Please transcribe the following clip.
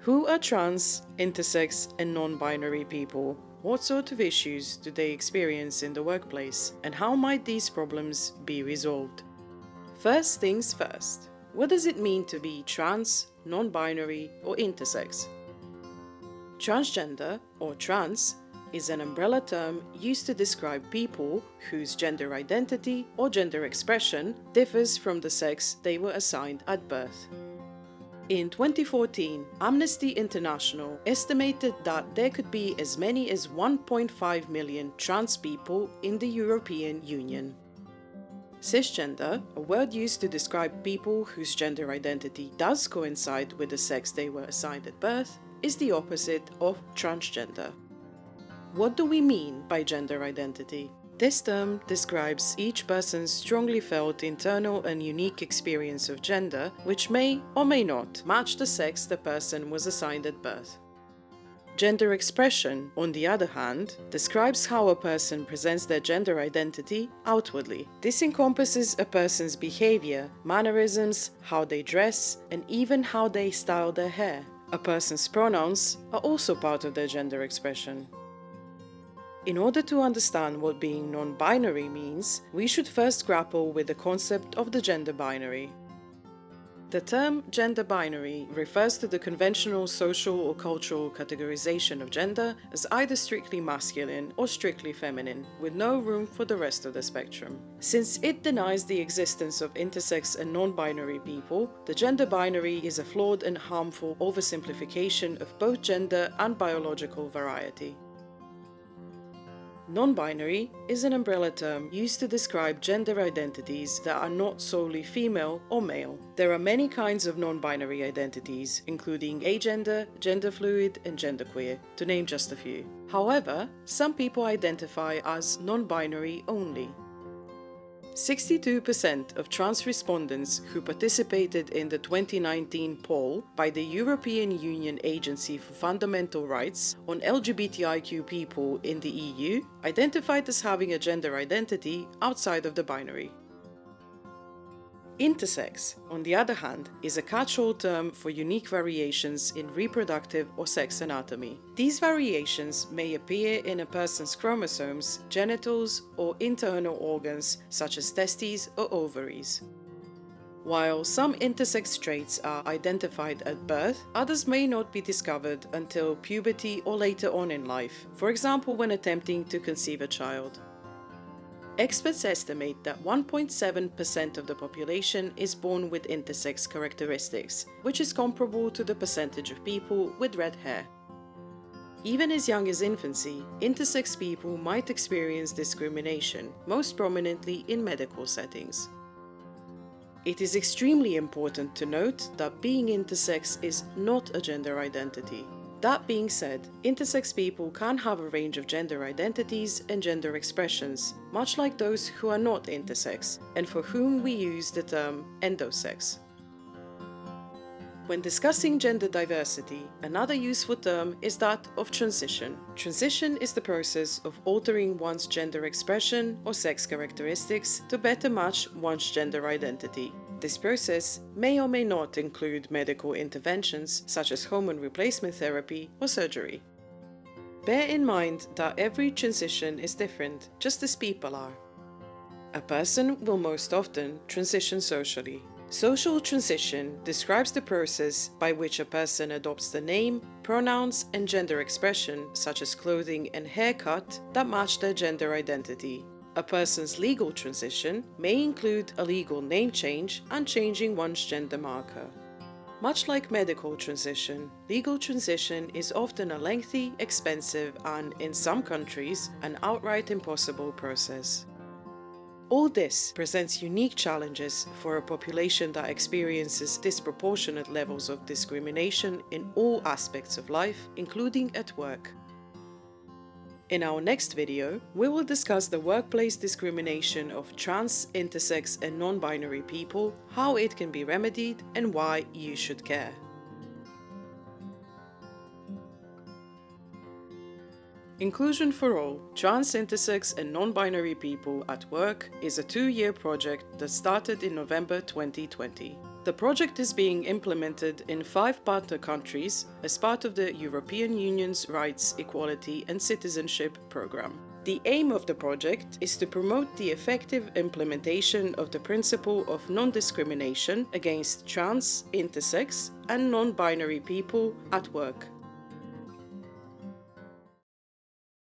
Who are trans, intersex, and non-binary people? What sort of issues do they experience in the workplace? And how might these problems be resolved? First things first. What does it mean to be trans, non-binary, or intersex? Transgender, or trans, is an umbrella term used to describe people whose gender identity or gender expression differs from the sex they were assigned at birth. In 2014, Amnesty International estimated that there could be as many as 1.5 million trans people in the European Union. Cisgender, a word used to describe people whose gender identity does coincide with the sex they were assigned at birth, is the opposite of transgender. What do we mean by gender identity? This term describes each person's strongly felt internal and unique experience of gender, which may or may not match the sex the person was assigned at birth. Gender expression, on the other hand, describes how a person presents their gender identity outwardly. This encompasses a person's behavior, mannerisms, how they dress, and even how they style their hair. A person's pronouns are also part of their gender expression. In order to understand what being non-binary means, we should first grapple with the concept of the gender binary. The term gender binary refers to the conventional social or cultural categorization of gender as either strictly masculine or strictly feminine, with no room for the rest of the spectrum. Since it denies the existence of intersex and non-binary people, the gender binary is a flawed and harmful oversimplification of both gender and biological variety. Non-binary is an umbrella term used to describe gender identities that are not solely female or male. There are many kinds of non-binary identities, including agender, gender fluid, and genderqueer, to name just a few. However, some people identify as non-binary only. 62% of trans respondents who participated in the 2019 poll by the European Union Agency for Fundamental Rights on LGBTIQ people in the EU identified as having a gender identity outside of the binary. Intersex, on the other hand, is a catch-all term for unique variations in reproductive or sex anatomy. These variations may appear in a person's chromosomes, genitals, or internal organs such as testes or ovaries. While some intersex traits are identified at birth, others may not be discovered until puberty or later on in life, for example when attempting to conceive a child. Experts estimate that 1.7% of the population is born with intersex characteristics, which is comparable to the percentage of people with red hair. Even as young as infancy, intersex people might experience discrimination, most prominently in medical settings. It is extremely important to note that being intersex is not a gender identity. That being said, intersex people can have a range of gender identities and gender expressions, much like those who are not intersex, and for whom we use the term endosex. When discussing gender diversity, another useful term is that of transition. Transition is the process of altering one's gender expression or sex characteristics to better match one's gender identity. This process may or may not include medical interventions such as hormone replacement therapy or surgery. Bear in mind that every transition is different, just as people are. A person will most often transition socially. Social transition describes the process by which a person adopts the name, pronouns, and gender expression, such as clothing and haircut, that match their gender identity. A person's legal transition may include a legal name change and changing one's gender marker. Much like medical transition, legal transition is often a lengthy, expensive, and, in some countries, an outright impossible process. All this presents unique challenges for a population that experiences disproportionate levels of discrimination in all aspects of life, including at work. In our next video, we will discuss the workplace discrimination of trans, intersex, and non-binary people, how it can be remedied, and why you should care. Inclusion for All, Trans, Intersex and Non-binary People at Work is a 2-year project that started in November 2020. The project is being implemented in 5 partner countries as part of the European Union's Rights, Equality and Citizenship Programme. The aim of the project is to promote the effective implementation of the principle of non-discrimination against trans, intersex and non-binary people at work.